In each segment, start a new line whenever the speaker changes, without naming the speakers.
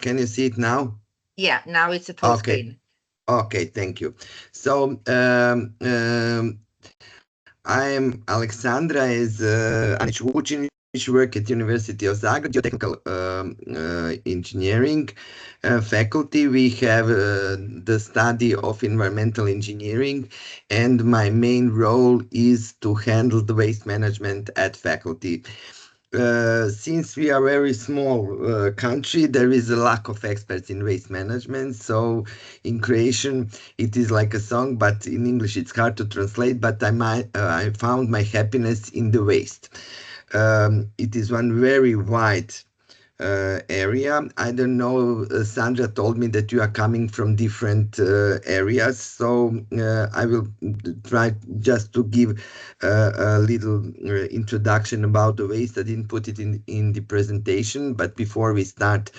Can you see it now?
Yeah, now it's a full
Okay.
screen.
Okay, thank you. So I'm Alexandra is Anić Vučinić, work at University of Zagreb, geotechnical engineering faculty. We have the study of environmental engineering, and my main role is to handle the waste management at faculty. Since we are a very small country, there is a lack of experts in waste management. So in Croatian, it is like a song, but in English it's hard to translate. But I found my happiness in the waste. It is one very wide area. I don't know, Sandra told me that you are coming from different areas, so I will try just to give a little introduction about the waste. I didn't put it in the presentation, but before we start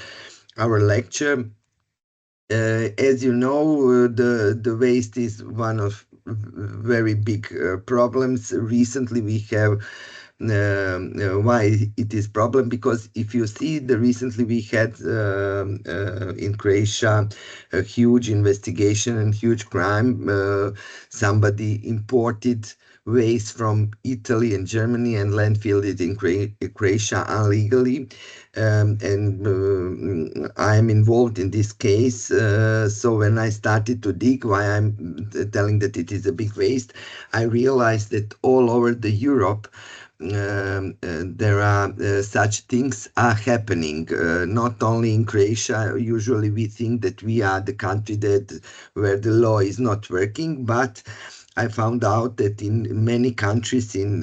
our lecture, as you know, the waste is one of very big problems. Recently, we have why it is problem, because if you see recently we had in Croatia a huge investigation and huge crime. Somebody imported waste from Italy and Germany and landfilled it in Croatia illegally. And I'm involved in this case. So when I started to dig, why I'm telling that it is a big waste, I realized that all over the Europe there are such things are happening, not only in Croatia. Usually we think that we are the country that where the law is not working, but I found out that in many countries in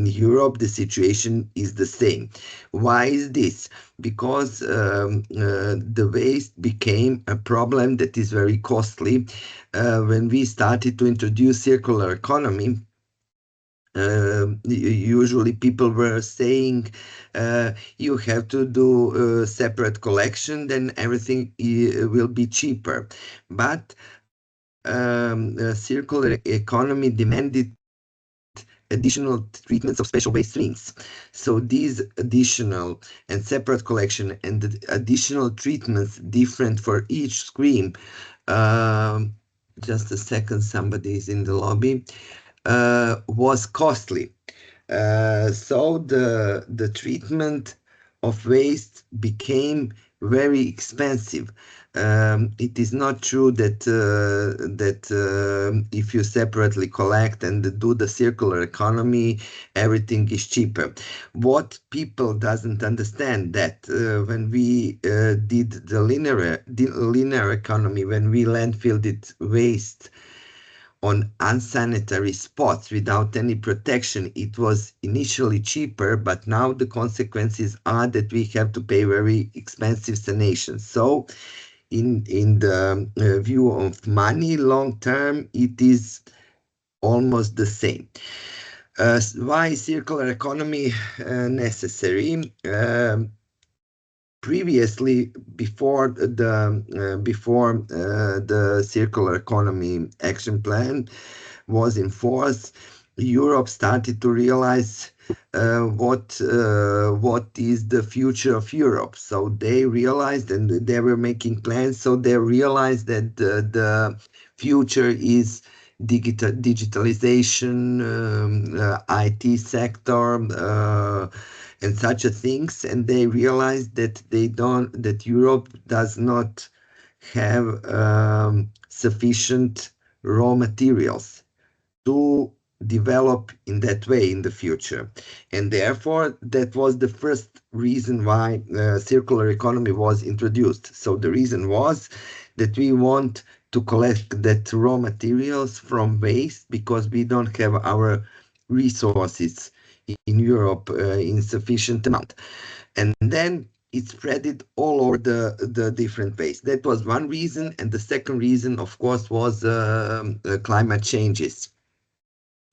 Europe the situation is the same. Why is this? Because the waste became a problem that is very costly. When we started to introduce circular economy, usually people were saying you have to do separate collection, then everything will be cheaper. But circular economy demanded additional treatments of special waste streams. So these additional and separate collection and the additional treatments different for each stream. Just a second, somebody is in the lobby. Was costly. So the treatment of waste became very expensive. It is not true that if you separately collect and do the circular economy, everything is cheaper. What people doesn't understand that when we did the linear economy, when we landfilled it waste on unsanitary spots without any protection, it was initially cheaper, but now the consequences are that we have to pay very expensive sanation. So in the view of money, long term, it is almost the same. Why circular economy necessary? Previously, before the circular economy action plan was in force, Europe started to realize what is the future of Europe. So they realized, and they were making plans. So they realized that the future is digitalization, IT sector, and such a things. And they realized that that Europe does not have sufficient raw materials to develop in that way in the future. And therefore, that was the first reason why circular economy was introduced. So the reason was that we want to collect that raw materials from waste because we don't have our resources in Europe in sufficient amount. And then it spread it all over the different ways. That was one reason. And the second reason, of course, was climate changes.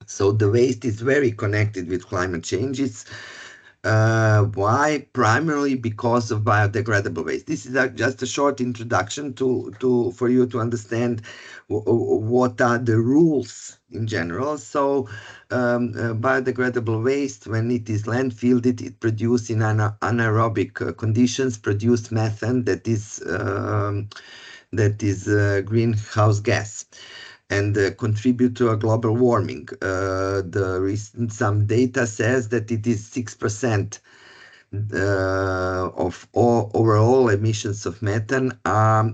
So the waste is very connected with climate changes. Why? Primarily because of biodegradable waste. This is just a short introduction to for you to understand what are the rules in general. So, biodegradable waste, when it is landfilled, it produces in anaerobic conditions, produce methane that is greenhouse gas and contribute to a global warming. The recent some data says that it is 6% of all overall emissions of methane are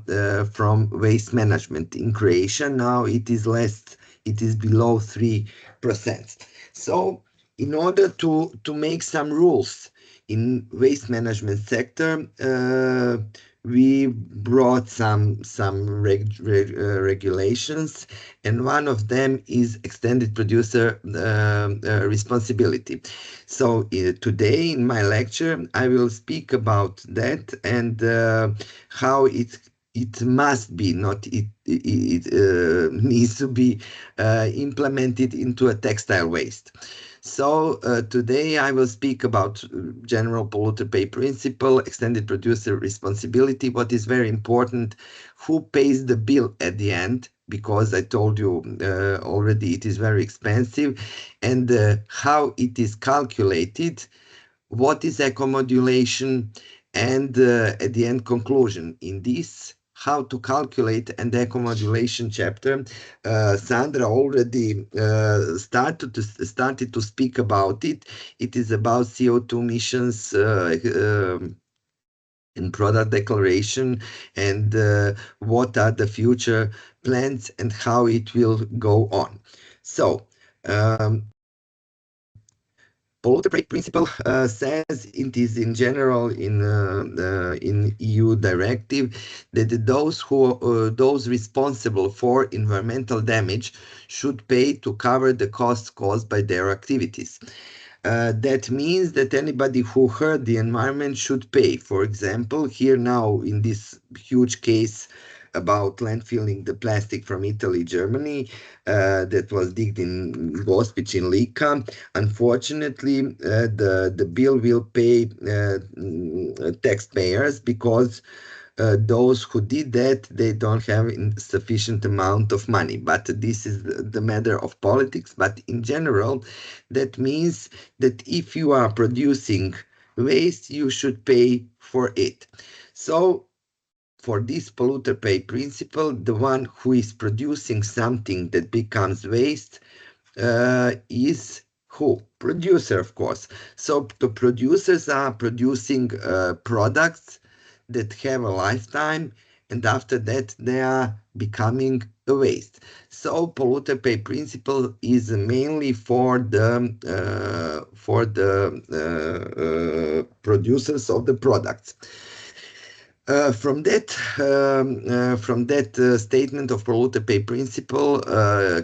from waste management. In Croatia now it is less, it is below 3%. So in order to make some rules in waste management sector, we brought some regulations, and one of them is extended producer responsibility. So today in my lecture, I will speak about that and how it must be, not it needs to be implemented into a textile waste. So today I will speak about general polluter pay principle, extended producer responsibility. What is very important, who pays the bill at the end, because I told you already it is very expensive, and how it is calculated, what is eco-modulation, and at the end conclusion. In this how to calculate and eco-modulation chapter, Sandra already started to speak about it. It is about CO2 emissions in product declaration, and what are the future plans and how it will go on. So polluter pay principle says it is in general in EU directive that those responsible for environmental damage should pay to cover the costs caused by their activities. That means that anybody who hurt the environment should pay. For example, here now in this huge case about landfilling the plastic from Italy, Germany, that was digged in Gospic in Lika. Unfortunately, the bill will pay taxpayers, because those who did that, they don't have sufficient amount of money. But this is the matter of politics. But in general, that means that if you are producing waste, you should pay for it. So for this polluter pay principle, the one who is producing something that becomes waste is who? Producer, of course. So the producers are producing products that have a lifetime, and after that they are becoming a waste. So polluter pay principle is mainly for the producers of the products. From that statement of polluter pay principle,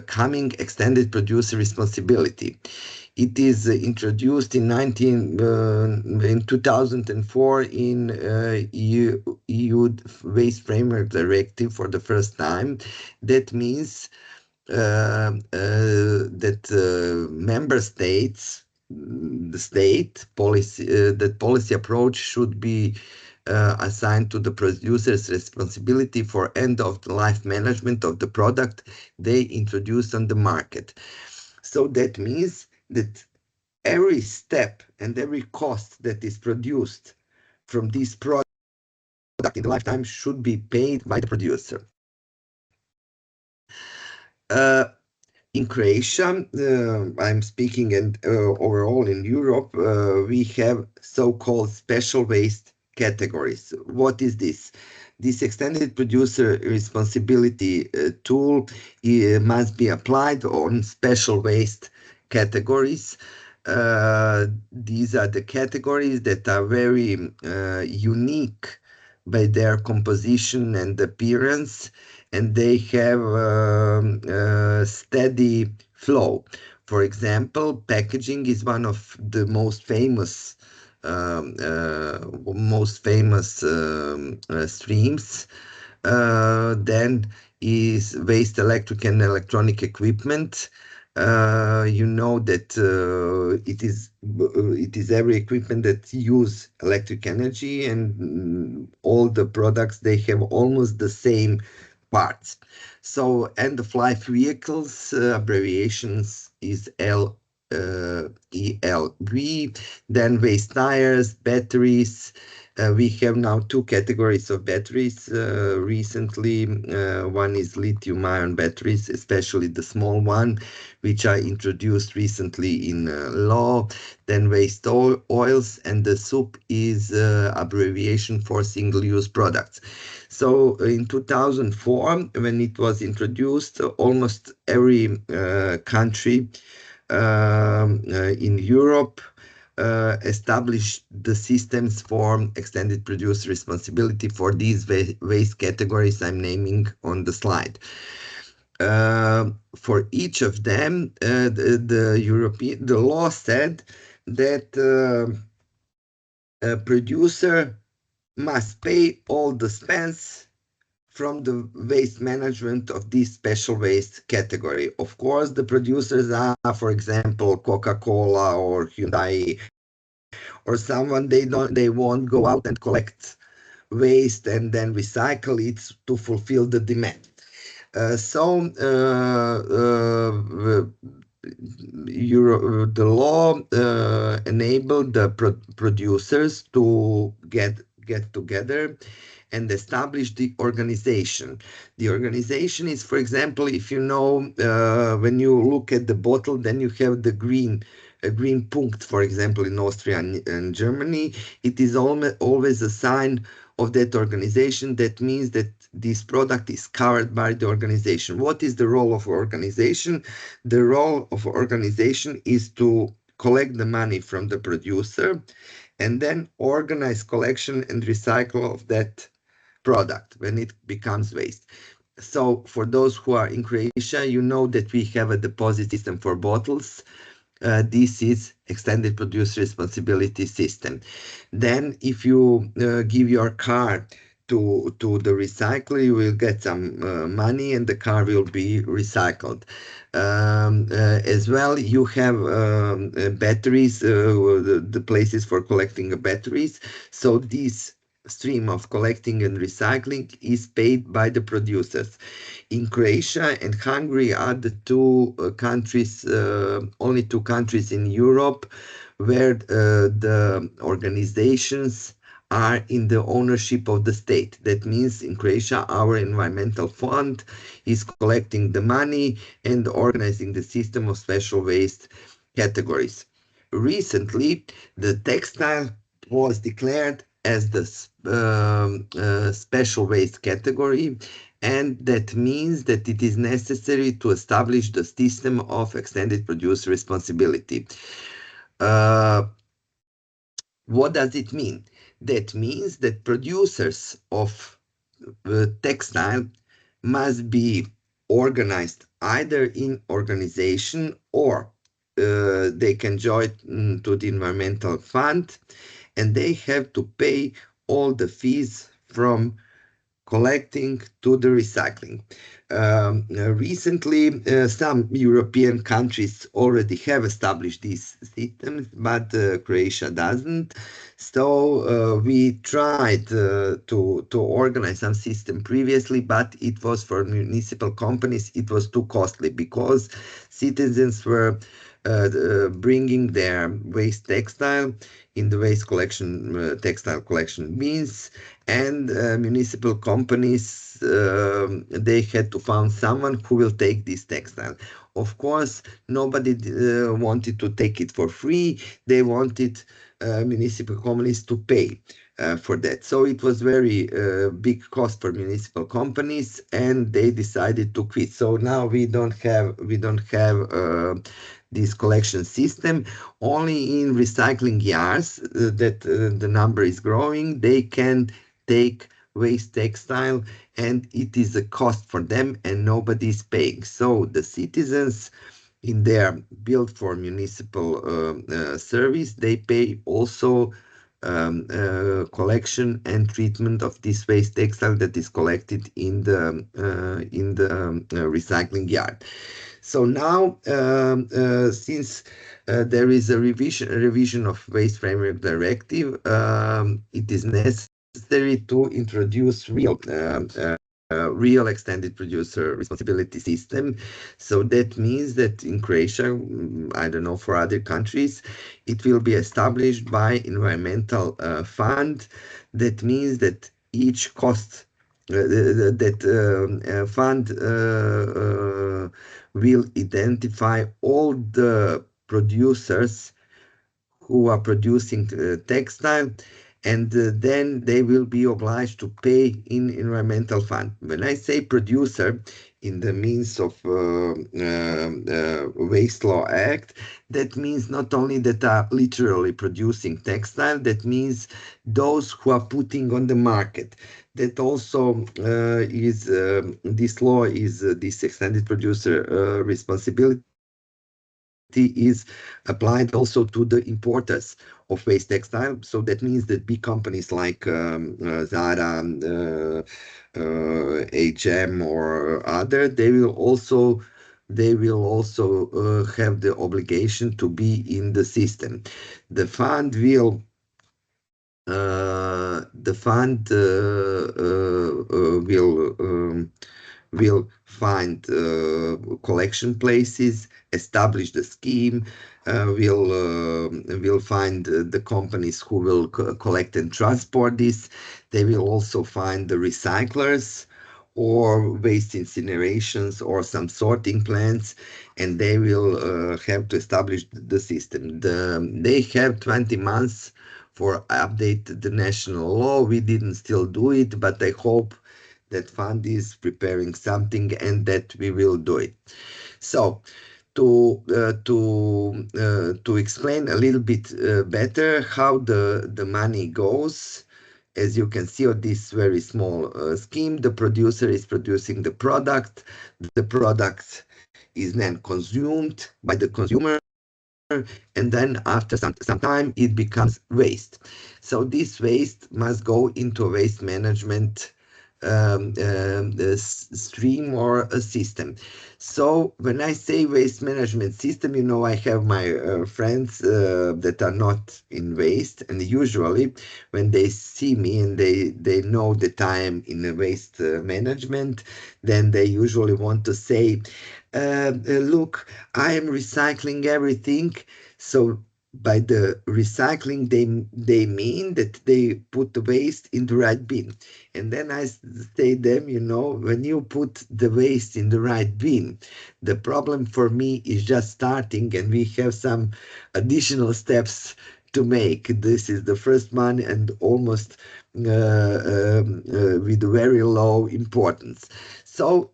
coming extended producer responsibility. It is introduced in 2004 in EU Waste Framework Directive for the first time. That means that member states, the state policy, that policy approach should be assigned to the producer's responsibility for end of the life management of the product they introduce on the market. So that means that every step and every cost that is produced from this product in the lifetime should be paid by the producer. In Croatia, I'm speaking, and overall in Europe, we have so-called special waste categories. What is this? This extended producer responsibility tool must be applied on special waste categories. These are the categories that are very unique by their composition and appearance, and they have steady flow. For example, packaging is one of the most famous streams. Then is waste electric and electronic equipment. You know that it is every equipment that use electric energy, and all the products they have almost the same parts. So end of life vehicles, abbreviations is ELV. Then waste tires, batteries. We have now two categories of batteries recently. One is lithium-ion batteries, especially the small one, which are introduced recently in law. Then waste oils, and the SUP is abbreviation for single-use products. So in 2004, when it was introduced, almost every country in Europe established the systems for extended producer responsibility for these waste categories I'm naming on the slide. For each of them, the law said that a producer must pay all the expense from the waste management of this special waste category. Of course, the producers are, for example, Coca-Cola or Hyundai or someone they won't go out and collect waste and then recycle it to fulfill the demand. The law enabled the producers to get together and establish the organization. The organization is, for example, if you know, when you look at the bottle, then you have the green punct, for example, in Austria and Germany. It is always a sign of that organization. That means that this product is covered by the organization. What is the role of organization? The role of organization is to collect the money from the producer and then organize collection and recycle of that product when it becomes waste. So for those who are in Croatia, you know that we have a deposit system for bottles. This is extended producer responsibility system. Then if you give your car to the recycler, you will get some money and the car will be recycled. As well, you have batteries, the places for collecting batteries. So this stream of collecting and recycling is paid by the producers. In Croatia and Hungary are the two countries, only two countries in Europe where the organizations are in the ownership of the state. That means in Croatia, our environmental fund is collecting the money and organizing the system of special waste categories. Recently, the textile was declared as the special waste category, and that means that it is necessary to establish the system of extended producer responsibility. Uh, what does it mean? That means that producers of textile must be organized either in organization or they can join to the environmental fund, and they have to pay all the fees from collecting to the recycling. Recently, some European countries already have established these systems, but Croatia doesn't. So we tried to organize some system previously, but it was for municipal companies. It was too costly because citizens were bringing their waste textile in the waste collection, textile collection bins, and municipal companies, they had to find someone who will take this textile. Of course, nobody wanted to take it for free. They wanted municipal companies to pay for that. So it was very big cost for municipal companies, and they decided to quit. So now we don't have this collection system. Only in recycling yards that the number is growing. They can take waste textile, and it is a cost for them, and nobody is paying. So the citizens in their bill for municipal service, they pay also collection and treatment of this waste textile that is collected in the recycling yard. So now, since there is a revision of Waste Framework Directive, it is necessary to introduce real extended producer responsibility system. So that means that in Croatia, I don't know for other countries, it will be established by environmental fund. That means that each cost that fund will identify all the producers who are producing textile, and then they will be obliged to pay in environmental fund. When I say producer, in the means of Waste Law Act, that means not only that are literally producing textile, that means those who are putting on the market. That also is this law is this extended producer responsibility is applied also to the importers of waste textile. So that means that big companies like Zara, H&M or other, they will also have the obligation to be in the system. The fund will will find collection places, establish the scheme, will find the companies who will collect and transport this. They will also find the recyclers or waste incinerations or some sorting plants, and they will have to establish the system. They have 20 months for update the national law. We didn't still do it, but I hope that fund is preparing something and that we will do it. So to explain a little bit better how the money goes, as you can see on this very small scheme, the producer is producing the product. The product is then consumed by the consumer, and then after some time it becomes waste. So this waste must go into a waste management stream or a system. So when I say waste management system, I have my friends that are not in waste, and usually when they see me and they know that I am in a waste management, then they usually want to say, look, I am recycling everything. So by the recycling, they mean that they put the waste in the right bin. And then I say them, when you put the waste in the right bin, the problem for me is just starting, and we have some additional steps to make. This is the first one, and almost with very low importance. So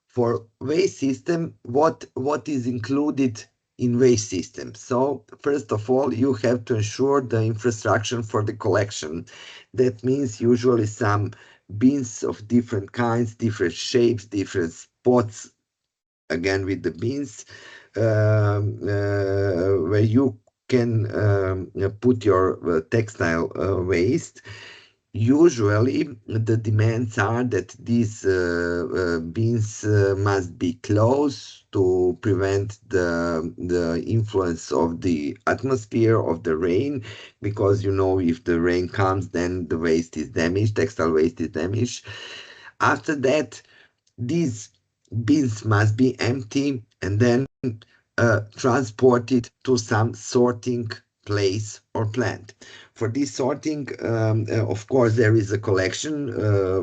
for waste system, what is included in waste system? So first of all, you have to ensure the infrastructure for the collection. That means usually some bins of different kinds, different shapes, different spots, again with the bins, where you can put your textile waste. Usually, the demands are that these bins must be closed to prevent the influence of the atmosphere, of the rain, because if the rain comes, then the waste is damaged, textile waste is damaged. After that, these bins must be empty and then transported to some sorting place or plant. For this sorting, of course, there is a collection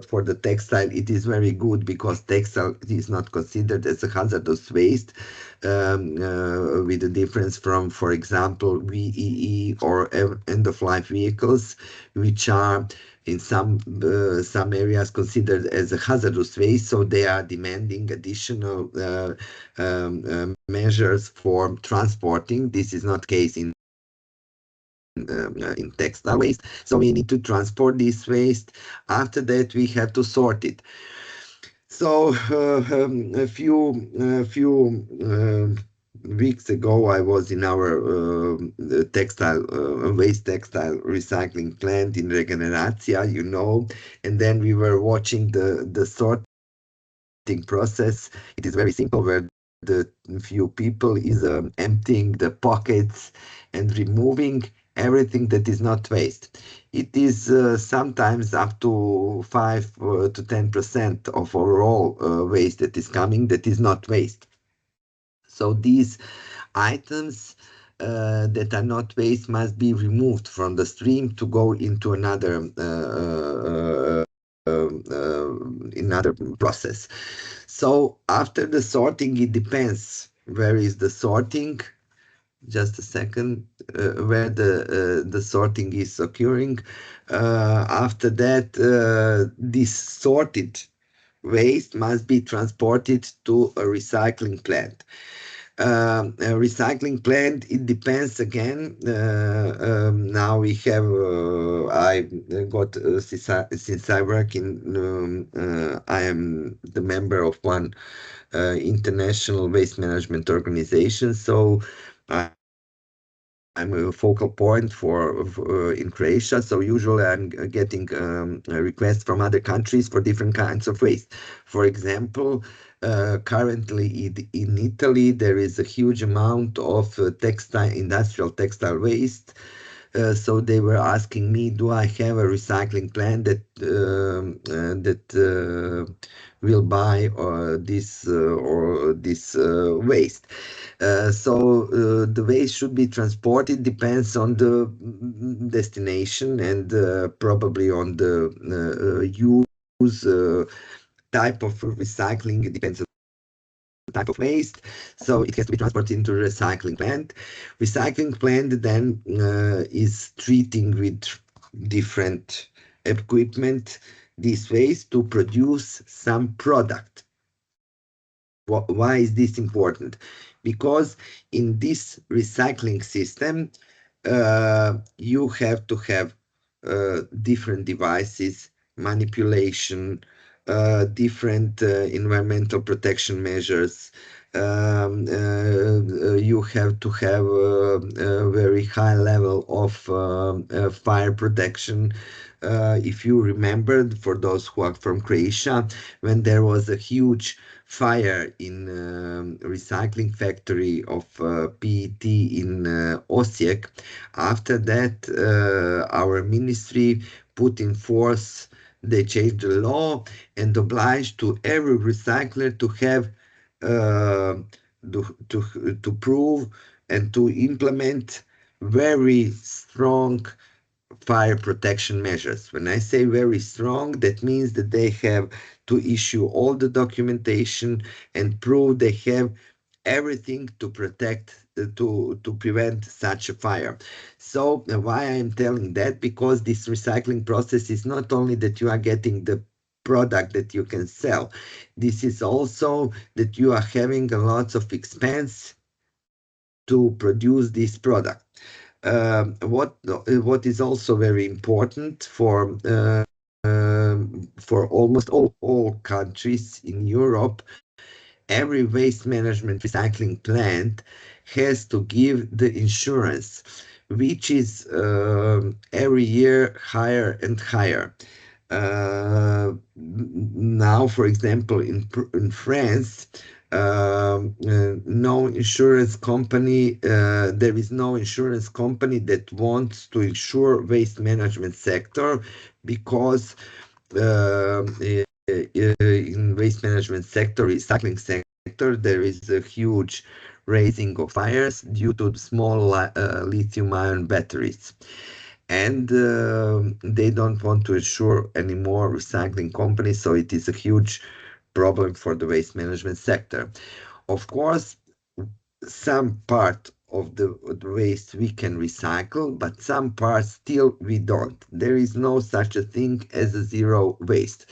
for the textile. It is very good because textile is not considered as a hazardous waste, with a difference from, for example, VEE or end-of-life vehicles, which are in some areas considered as a hazardous waste, so they are demanding additional measures for transporting. This is not case in textile waste. So we need to transport this waste. After that, we have to sort it. So a few weeks ago, I was in our textile waste textile recycling plant in Regeneratia, and then we were watching the sorting process. It is very simple, where the few people is emptying the pockets and removing everything that is not waste. It is sometimes up to 5 to 10% of overall waste that is coming that is not waste. So these items that are not waste must be removed from the stream to go into another process. So after the sorting, it depends where is the sorting. Just a second, where the sorting is occurring. After that, this sorted waste must be transported to a recycling plant. A recycling plant, it depends again. Now we have, I got, since I work I am the member of one international waste management organization. So I'm a focal point in Croatia. So usually I'm getting requests from other countries for different kinds of waste. For example, currently in Italy, there is a huge amount of industrial textile waste. So they were asking me, do I have a recycling plant that will buy this waste? So the waste should be transported, depends on the destination and probably on the use type of recycling. It depends on the type of waste. So it has to be transported into a recycling plant. Recycling plant then is treating with different equipment this waste to produce some product. Why is this important? Because in this recycling system, you have to have different devices, manipulation, different environmental protection measures. You have to have a very high level of fire protection. If you remember, for those who are from Croatia, when there was a huge fire in recycling factory of PET in Osijek. After that, our ministry put in force, they changed the law and obliged to every recycler to have uh, to prove and to implement very strong fire protection measures. When I say very strong, that means that they have to issue all the documentation and prove they have everything to protect to prevent such a fire. So why I'm telling that? Because this recycling process is not only that you are getting the product that you can sell, this is also that you are having a lot of expense to produce this product. What is also very important for almost all countries in Europe, every waste management recycling plant has to give the insurance, which is every year higher and higher. Now, for example, in France, no insurance company, there is no insurance company that wants to insure waste management sector because in waste management sector, recycling sector, there is a huge raising of fires due to small lithium-ion batteries. And they don't want to insure any more recycling companies, so it is a huge problem for the waste management sector. Of course, some part of the waste we can recycle, but some parts still we don't. There is no such a thing as a zero waste.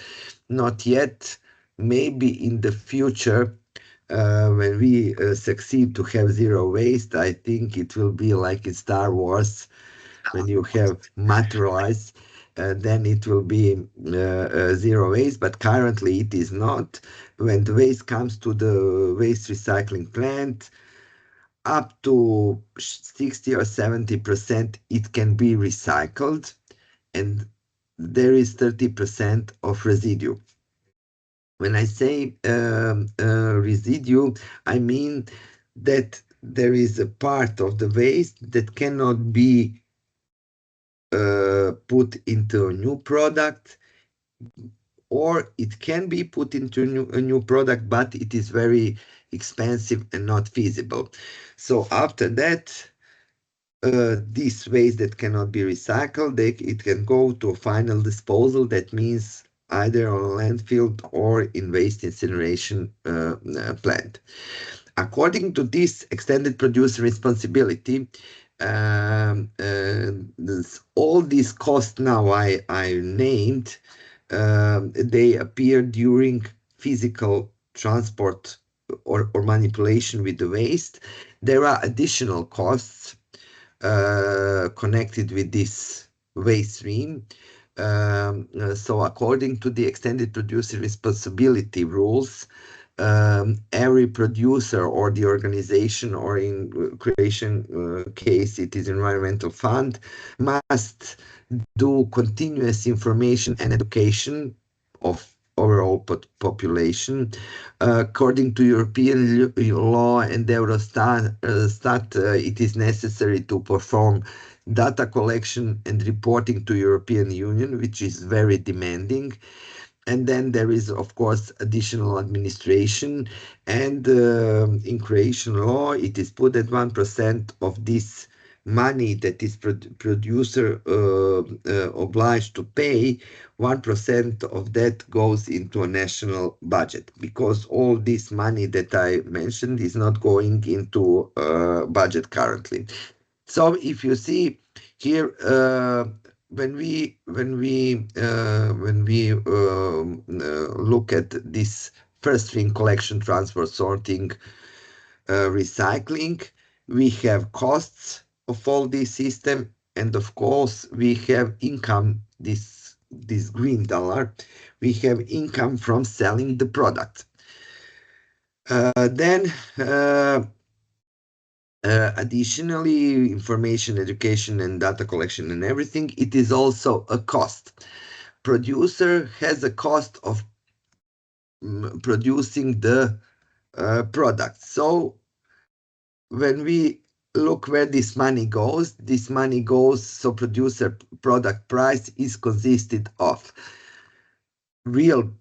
Not yet. Maybe in the future, when we succeed to have zero waste, I think it will be like in Star Wars when you have materialized, then it will be zero waste, but currently it is not. When the waste comes to the waste recycling plant, up to 60 or 70% it can be recycled, and there is 30% of residue. When I say residue, I mean that there is a part of the waste that cannot be put into a new product, or it can be put into a new product, but it is very expensive and not feasible. So after that, this waste that cannot be recycled, it can go to a final disposal. That means either on a landfill or in waste incineration plant. According to this extended producer responsibility, all these costs now I named, they appear during physical transport or manipulation with the waste. There are additional costs connected with this waste stream. So according to the extended producer responsibility rules, every producer or the organization, or in creation case it is environmental fund, must do continuous information and education of overall population. According to European law and Eurostat, it is necessary to perform data collection and reporting to European Union, which is very demanding. And then there is, of course, additional administration. And in Croatian law, it is put that 1% of this money that is producer obliged to pay, 1% of that goes into a national budget, because all this money that I mentioned is not going into budget currently. So if you see here, when we look at this first thing, collection, transport, sorting, recycling, we have costs of all this system, and of course we have income. This green dollar, we have income from selling the product. Then. Additionally, information, education, and data collection and everything, it is also a cost. Producer has a cost of producing the product. So when we look where this money goes, so producer product price is consisted of real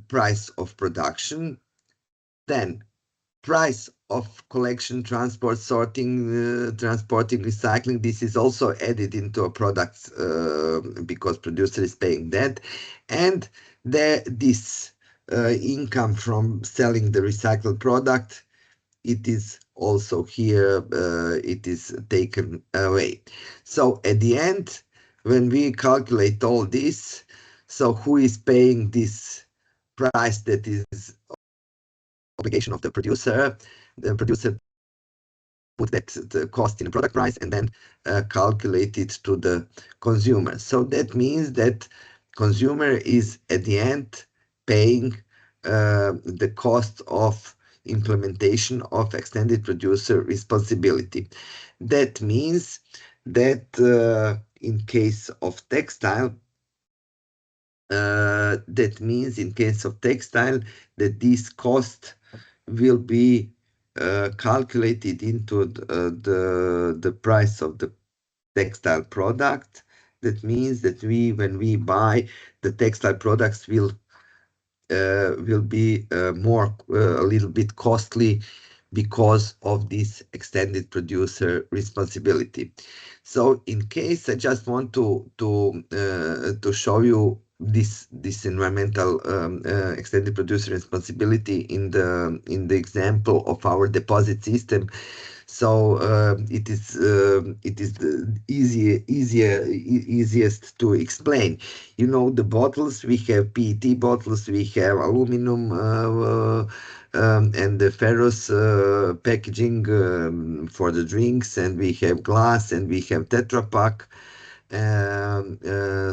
price of production, then price of collection, transport, sorting, transporting, recycling. This is also added into a product because producer is paying that. And this income from selling the recycled product, it is also here, it is taken away. So at the end, when we calculate all this, so who is paying this price that is obligation of the producer? The producer put that the cost in the product price and then calculate it to the consumer. So that means that consumer is at the end paying the cost of implementation of extended producer responsibility. That means that in case of textile, that this cost will be calculated into the price of the textile product. That means that when we buy the textile products, will be more a little bit costly because of this extended producer responsibility. So in case I just want to show you this environmental extended producer responsibility in the example of our deposit system. So it is the easiest to explain. You know, the bottles, we have PET bottles, we have aluminum and the ferrous packaging for the drinks, and we have glass, and we have Tetra Pak.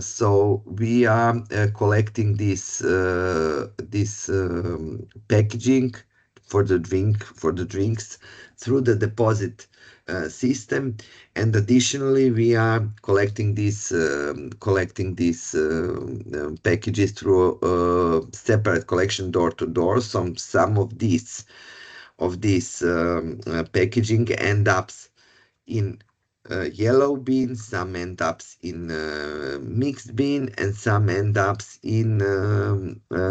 So we are collecting this packaging for the drinks through the deposit system. And additionally, we are collecting these packages through separate collection door to door. Some of these packaging end up in yellow beans, some end up in mixed bean, and some end up in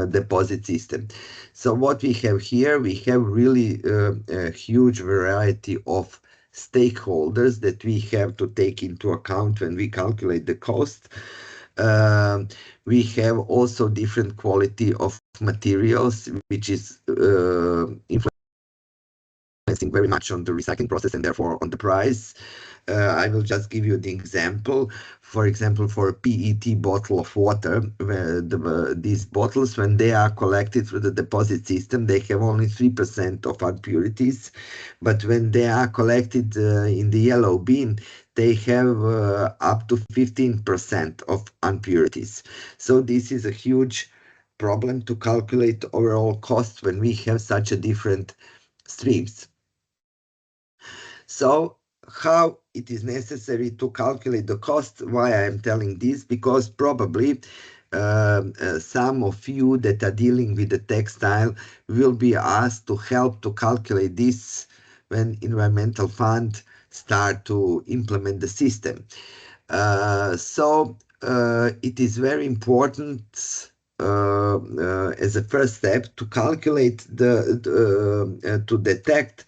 deposit system. So what we have here, we have really a huge variety of stakeholders that we have to take into account when we calculate the cost. Um, we have also different quality of materials, which is influencing very much on the recycling process and therefore on the price. I will just give you the example. For example, for a PET bottle of water, where these bottles, when they are collected through the deposit system, they have only 3% of impurities. But when they are collected in the yellow bin, they have up to 15% of impurities. So this is a huge problem to calculate overall cost when we have such a different streams. So how it is necessary to calculate the cost? Why I am telling this? Because probably some of you that are dealing with the textile will be asked to help to calculate this when environmental fund start to implement the system. It is very important as a first step to calculate to detect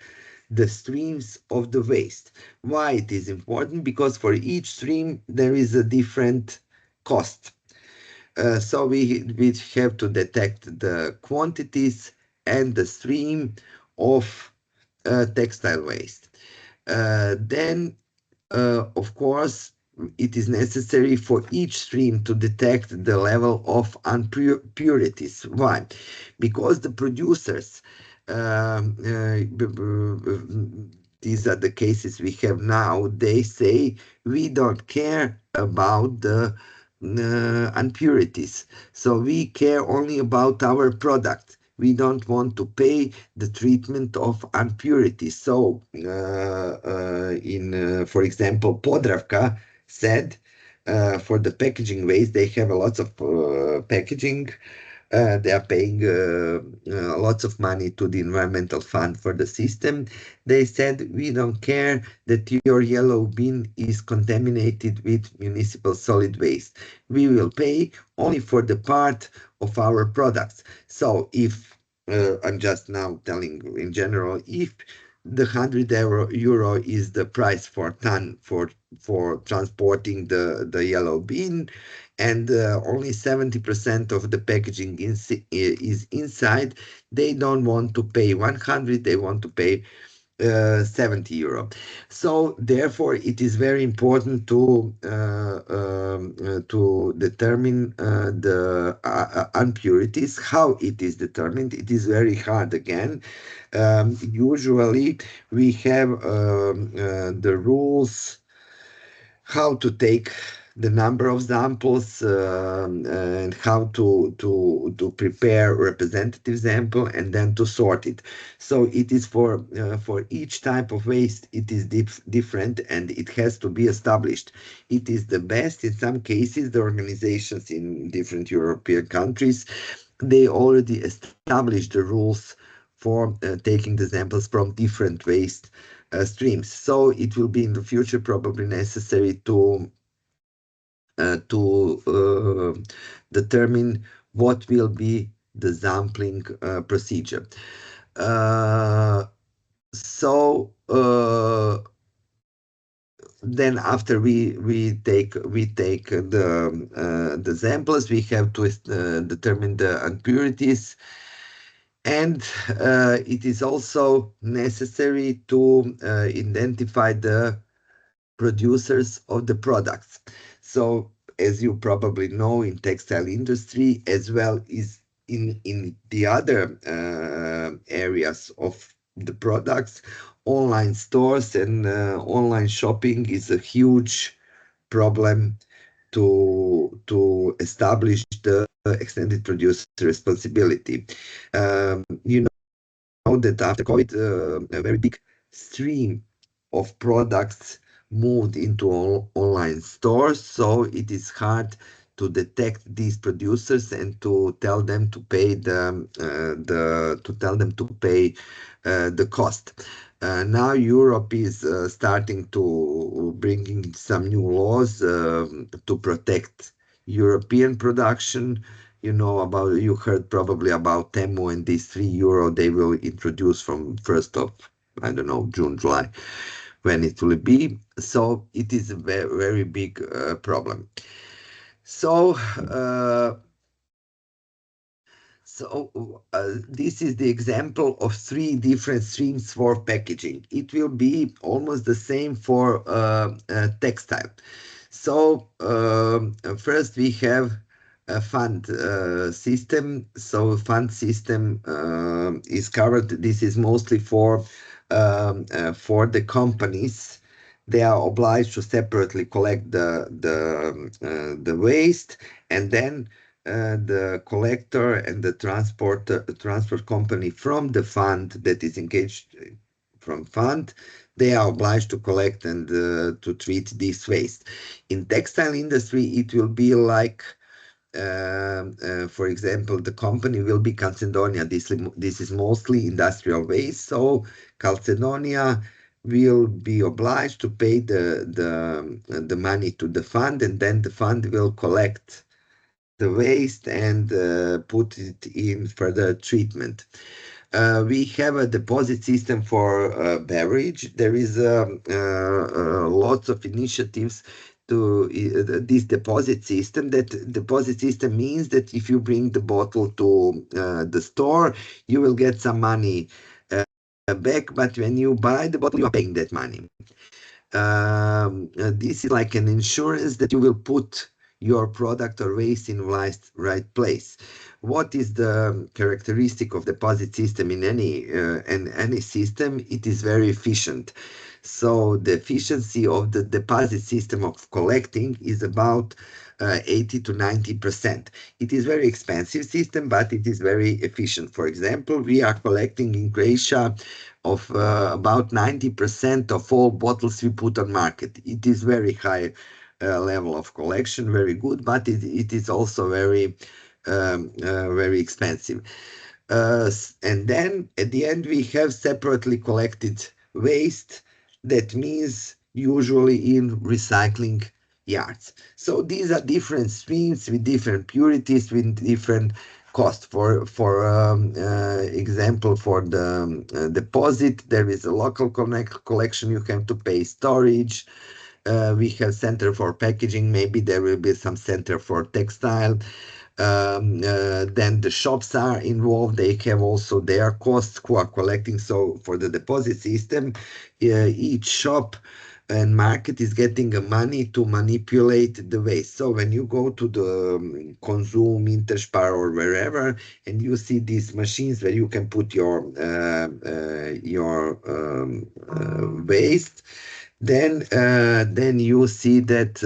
the streams of the waste. Why it is important? Because for each stream there is a different cost. So we have to detect the quantities and the stream of textile waste. Then of course, it is necessary for each stream to detect the level of impurities. Why? Because the producers, these are the cases we have now, they say we don't care about the impurities. So we care only about our product. We don't want to pay the treatment of impurities. So, for example, Podravka said for the packaging waste, they have a lot of packaging. They are paying lots of money to the environmental fund for the system. They said, we don't care that your yellow bin is contaminated with municipal solid waste. We will pay only for the part of our products. So if I'm just now telling in general, if the 100 euro is the price for ton for transporting the yellow bin, and only 70% of the packaging is inside, they don't want to pay 100, they want to pay 70 euro. So therefore, it is very important to determine the impurities. How it is determined? It is very hard again. Usually, we have the rules how to take the number of samples and how to prepare representative sample and then to sort it. So it is for each type of waste, it is different and it has to be established. It is the best in some cases. The organizations in different European countries, they already established the rules for taking the samples from different waste streams. So it will be in the future probably necessary to determine what will be the sampling procedure. So then after we take the samples, we have to determine the impurities. And it is also necessary to identify the producers of the products. So, as you probably know, in textile industry, as well as in the other areas of the products, online stores and online shopping is a huge problem to establish the extended producer responsibility. You that after COVID, a very big stream of products moved into online stores, so it is hard to detect these producers and to tell them to pay the cost. Now Europe is starting to bring in some new laws to protect European production. You heard probably about Temu and these €3 they will introduce from 1st of, I don't know, June, July, when it will be. So it is a very, very big problem. So, this is the example of three different streams for packaging. It will be almost the same for textile. So first we have a fund system. So fund system is covered. This is mostly for the companies. They are obliged to separately collect the waste, and then the collector and the transport company from the fund that is engaged from fund, they are obliged to collect and to treat this waste. In textile industry, it will be like, for example, the company will be Calcedonia. This is mostly industrial waste, so Calcedonia will be obliged to pay the money to the fund, and then the fund will collect the waste and put it in further treatment. We have a deposit system for beverage. There is lots of initiatives to this deposit system. That deposit system means that if you bring the bottle to the store, you will get some money back, but when you buy the bottle, you are paying that money. This is like an insurance that you will put your product or waste in right place. What is the characteristic of deposit system in any system? It is very efficient. So the efficiency of the deposit system of collecting is about 80 to 90%. It is very expensive system, but it is very efficient. For example, we are collecting in Croatia of about 90% of all bottles we put on market. It is very high level of collection, very good, but it is also very expensive. And then at the end we have separately collected waste. That means usually in recycling yards. So these are different streams with different purities, with different cost. For example, for the deposit, there is a local collection. You have to pay storage. We have center for packaging. Maybe there will be some center for textile. Then the shops are involved. They have also their costs who are collecting. So for the deposit system, each shop and market is getting money to manipulate the waste. So when you go to the Consume, Interspar, or wherever, and you see these machines where you can put your waste, then you see that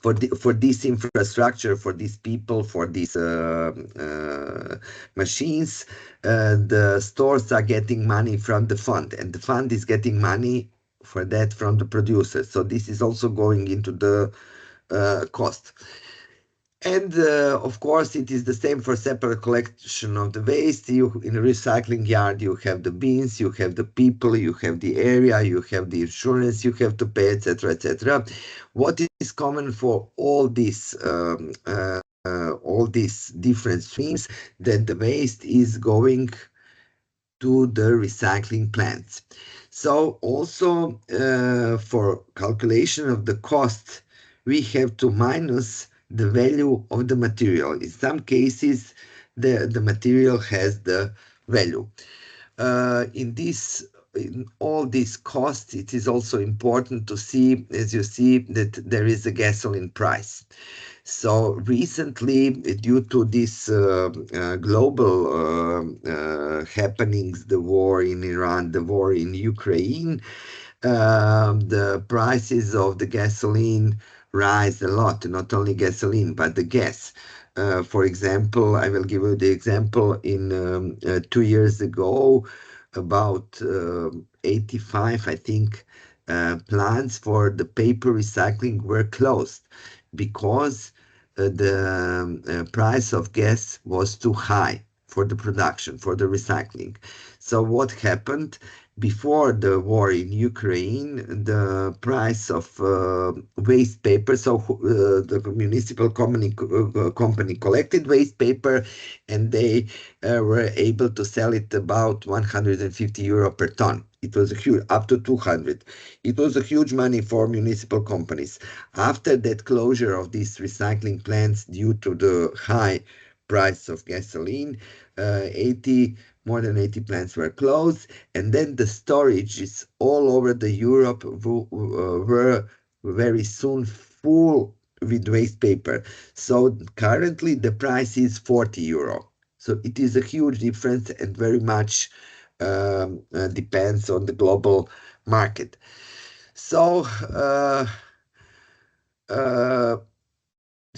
for this infrastructure, for these people, for these machines, the stores are getting money from the fund, and the fund is getting money for that from the producers. So this is also going into the cost. And of course, it is the same for separate collection of the waste. In a recycling yard, you have the bins, you have the people, you have the area, you have the insurance you have to pay, etc., etc. What is common for all these different streams, that the waste is going to the recycling plants. So also for calculation of the cost, we have to minus the value of the material. In some cases, the material has the value. In all these costs, it is also important to see, as you see, that there is a gasoline price. So recently, due to this global happenings, the war in Iran, the war in Ukraine, the prices of the gasoline rise a lot. Not only gasoline, but the gas. For example, I will give you the example in 2 years ago, about 85, I think, plants for the paper recycling were closed because the price of gas was too high for the production, for the recycling. So what happened? Before the war in Ukraine, the price of waste paper, so the municipal company collected waste paper, and they were able to sell it about 150 euro per ton. It was a huge, up to 200. It was a huge money for municipal companies. After that closure of these recycling plants due to the high price of gasoline, 80 more than 80 plants were closed, and then the storages all over the Europe were very soon full with waste paper. So currently the price is 40 euro. So it is a huge difference and very much depends on the global market. So uh,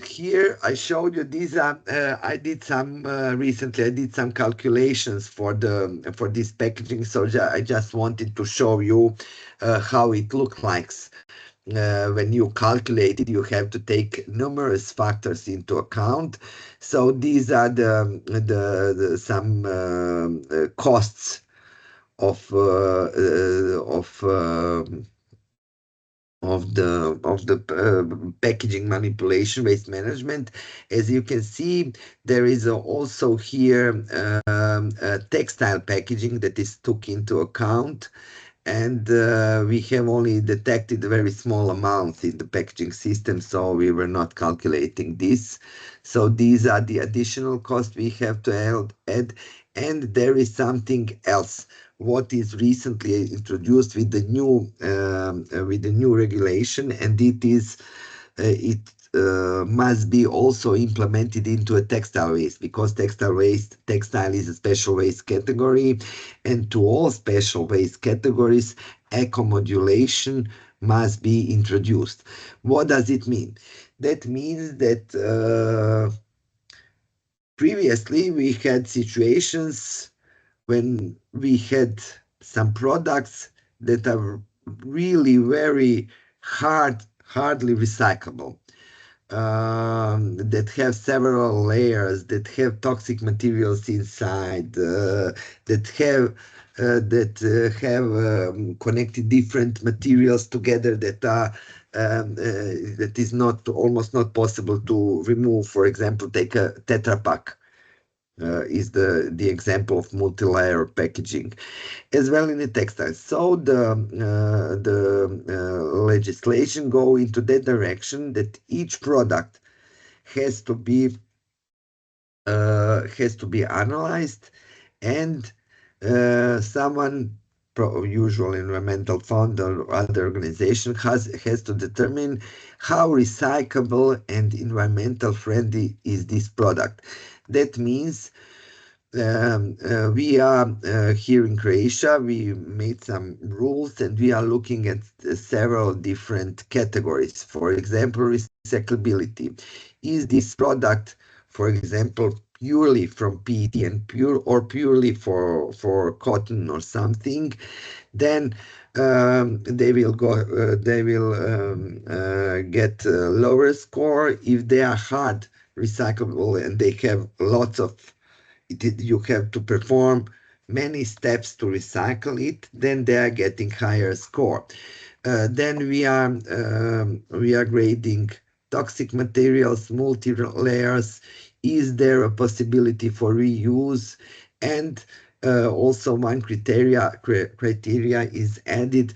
here I showed you these are I did some recently I did some calculations for this packaging, so I just wanted to show you how it looks like. When you calculate it, you have to take numerous factors into account. So these are the some costs of the packaging manipulation, waste management. As you can see, there is also here textile packaging that is took into account, and we have only detected a very small amount in the packaging system, so we were not calculating this. So these are the additional costs we have to add, and there is something else what is recently introduced with the new regulation, and it must be also implemented into a textile waste, because textile is a special waste category, and to all special waste categories, eco-modulation must be introduced. What does it mean? That means that previously we had situations when we had some products that are really very hardly recyclable, that have several layers, that have toxic materials inside, that have connected different materials together that is not almost not possible to remove. For example, take a Tetra Pak. Is the example of multi-layer packaging, as well in the textiles. So the legislation go into that direction that each product has to be analyzed, and someone, usual environmental fund or other organization, has to determine how recyclable and environmental friendly is this product. That means we are here in Croatia, we made some rules, and we are looking at several different categories. For example, recyclability. Is this product, for example, purely from PET and purely for cotton or something? Then they will get a lower score. If they are hard recyclable and they have lots of you have to perform many steps to recycle it, then they are getting higher score. Then we are grading toxic materials, multi layers. Is there a possibility for reuse? And also one criteria is added,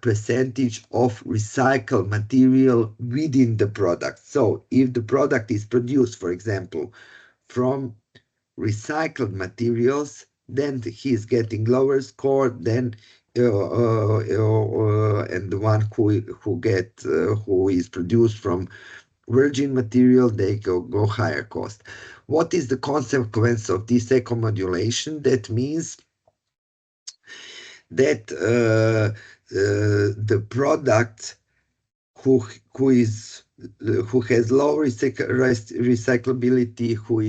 percentage of recycled material within the product. So if the product is produced, for example, from recycled materials, then he's getting lower score than and the one who is produced from virgin material, they go higher cost. What is the consequence of this eco-modulation? That means that the product who who is who has low recyclability, who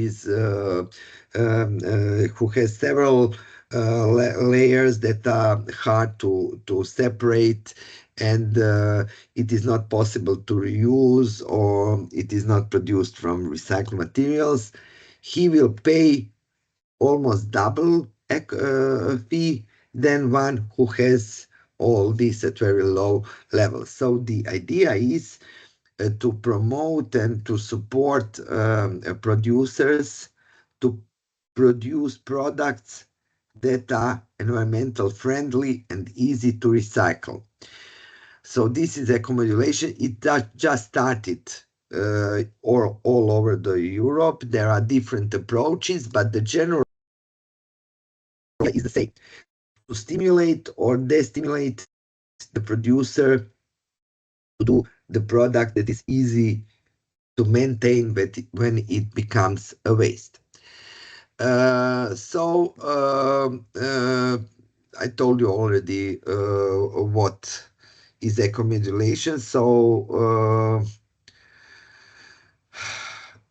has several layers that are hard to separate, and it is not possible to reuse, or it is not produced from recycled materials. He will pay almost double fee than one who has all this at very low levels. So the idea is to promote and to support producers to produce products that are environmental friendly and easy to recycle. So this is eco-modulation. It just started all over the Europe. There are different approaches, but the general is the same: to stimulate or destimulate the producer to do the product that is easy to maintain when it becomes a waste. I told you already what is eco-modulation.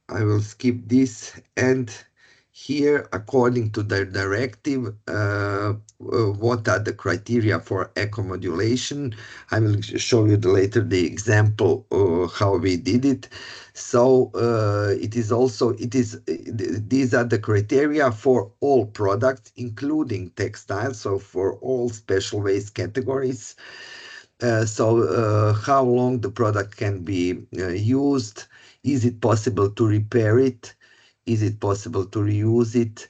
I will skip this, and here, according to the directive, what are the criteria for eco-modulation? I will show you later the example how we did it. So these are the criteria for all products, including textiles, so for all special waste categories. How long the product can be used? Is it possible to repair it? Is it possible to reuse it?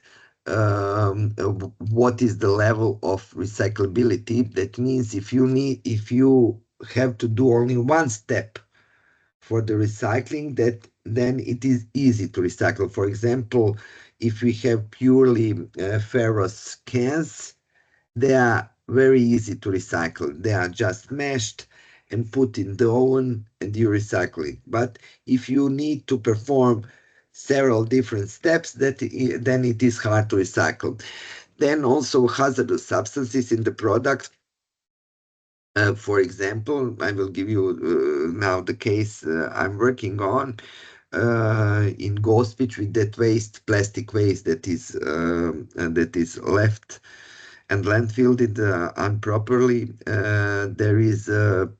What is the level of recyclability? That means if you have to do only one step for the recycling, then it is easy to recycle. For example, if we have purely ferrous cans, they are very easy to recycle. They are just mashed and put in the oven and you recycle it. But if you need to perform several different steps, then it is hard to recycle. Then also hazardous substances in the product. For example, I will give you now the case I'm working on in Gospic with that waste, plastic waste that is left and landfilled improperly. There is a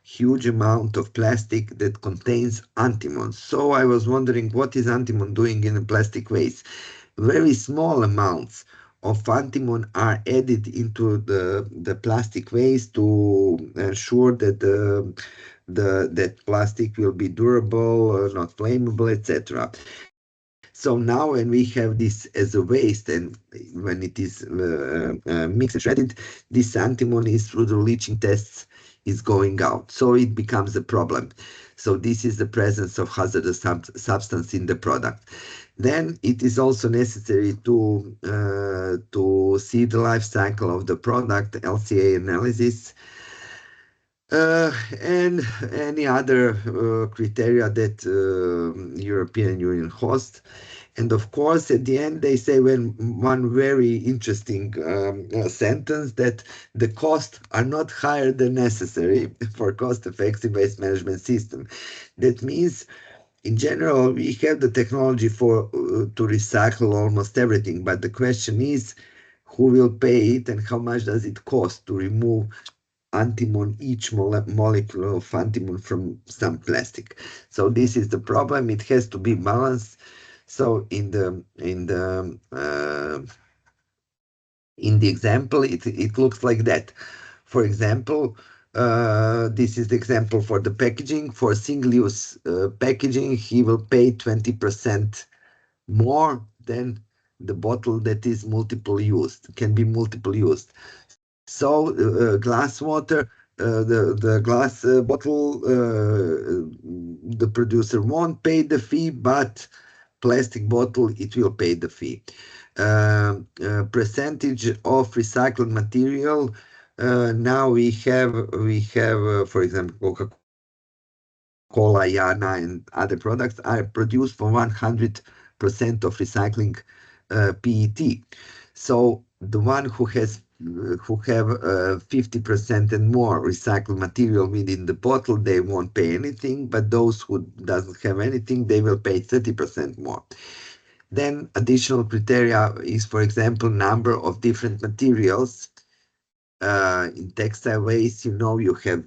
huge amount of plastic that contains antimony. So I was wondering, what is antimony doing in a plastic waste? Very small amounts of antimony are added into the plastic waste to ensure that that plastic will be durable, not flammable, etc. So now when we have this as a waste, and when it is mixed and shredded, this antimony through the leaching tests is going out. So it becomes a problem. So this is the presence of hazardous substance in the product. Then it is also necessary to see the life cycle of the product, LCA analysis, and any other criteria that European Union hosts. And of course, at the end, they say one very interesting sentence, that the costs are not higher than necessary for cost-effective waste management system. That means, in general, we have the technology to recycle almost everything, but the question is, who will pay it and how much does it cost to remove antimony, each molecule of antimony from some plastic? So this is the problem. It has to be balanced. So in the example, it looks like that. For example, this is the example for the packaging. For single-use packaging, he will pay 20% more than the bottle that is multiple used, can be multiple used. So glass water, the glass bottle, the producer won't pay the fee, but plastic bottle, it will pay the fee. Percentage of recycled material. Now we have, for example, Coca-Cola, Yana, and other products are produced from 100% of recycling PET. So the one who has who have 50% and more recycled material within the bottle, they won't pay anything, but those who doesn't have anything, they will pay 30% more. Then additional criteria is, for example, number of different materials. In textile waste, you have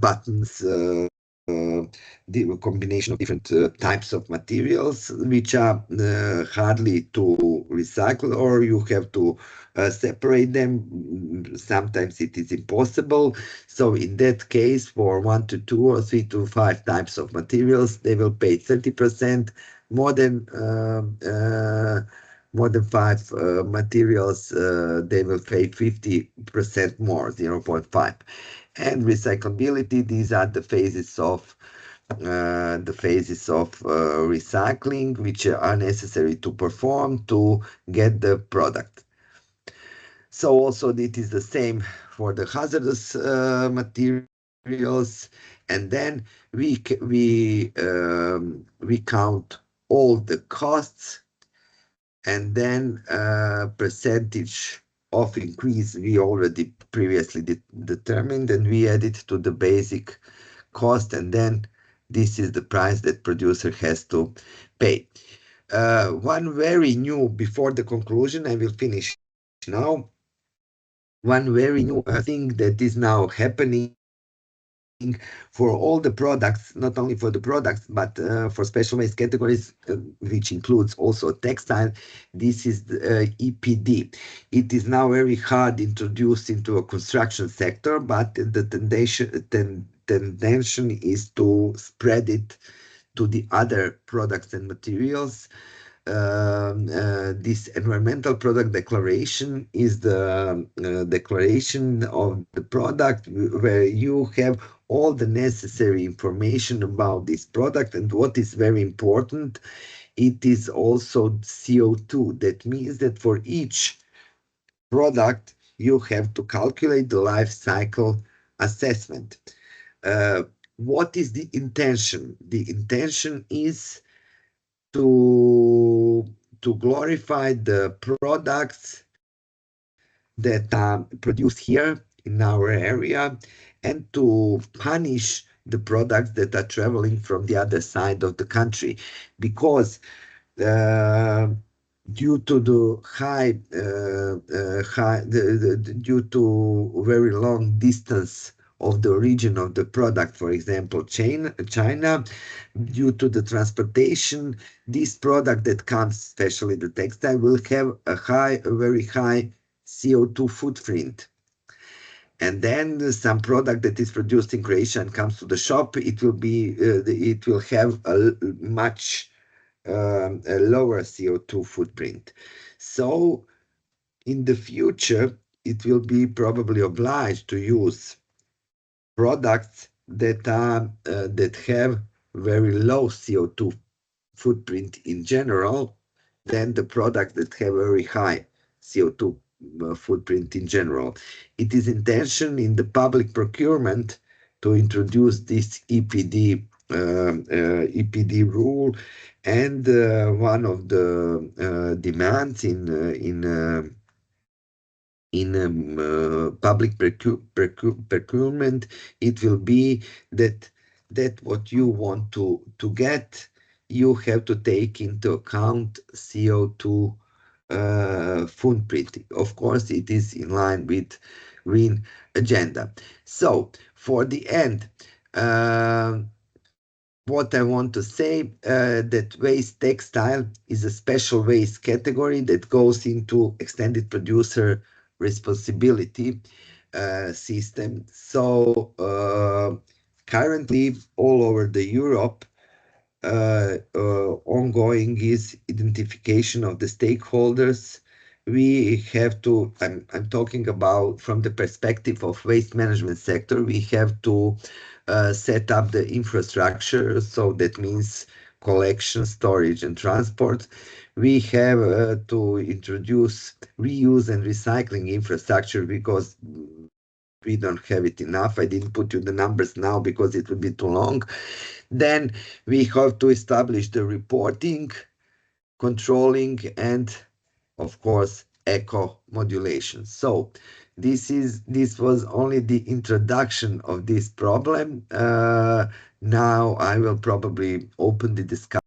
buttons, the combination of different types of materials, which are hardly to recycle, or you have to separate them. Sometimes it is impossible. So in that case, for 1 to 2 or 3 to 5 types of materials, they will pay 30%. More than more than 5 materials, they will pay 50% more, 0.5. And recyclability, these are the phases of recycling, which are necessary to perform to get the product. So also it is the same for the hazardous materials, and then we count all the costs, and then percentage of increase we already previously determined, and we add it to the basic cost, and then this is the price that producer has to pay. One very new, before the conclusion, I will finish now. One very new thing that is now happening for all the products, not only for the products, but for special waste categories, which includes also textile. This is EPD. It is now very hard introduced into a construction sector, but the tendency is to spread it to the other products and materials. This environmental product declaration is the declaration of the product where you have all the necessary information about this product. And what is very important, it is also CO2. That means that for each product, you have to calculate the life cycle assessment. What is the intention? The intention is to glorify the products that are produced here in our area, and to punish the products that are traveling from the other side of the country, because uh, due to the due to very long distance of the origin of the product, for example, China, due to the transportation, this product that comes, especially the textile, will have a very high CO2 footprint. And then some product that is produced in Croatia and comes to the shop, it will have a much a lower CO2 footprint. So in the future, it will be probably obliged to use products that have very low CO2 footprint in general than the products that have very high CO2 footprint in general. It is intention in the public procurement to introduce this EPD rule, and one of the demands in public procurement, it will be that what you want to get, you have to take into account CO2 footprint. Of course, it is in line with green agenda. So for the end, what I want to say, that waste textile is a special waste category that goes into extended producer responsibility system. So currently all over the Europe, ongoing is identification of the stakeholders. We have to, I'm talking about from the perspective of waste management sector, we have to set up the infrastructure. So that means collection, storage, and transport. We have to introduce reuse and recycling infrastructure, because we don't have it enough. I didn't put you the numbers now because it would be too long. Then we have to establish the reporting, controlling, and of course, echo modulation. So this was only the introduction of this problem. Now I will probably open the discussion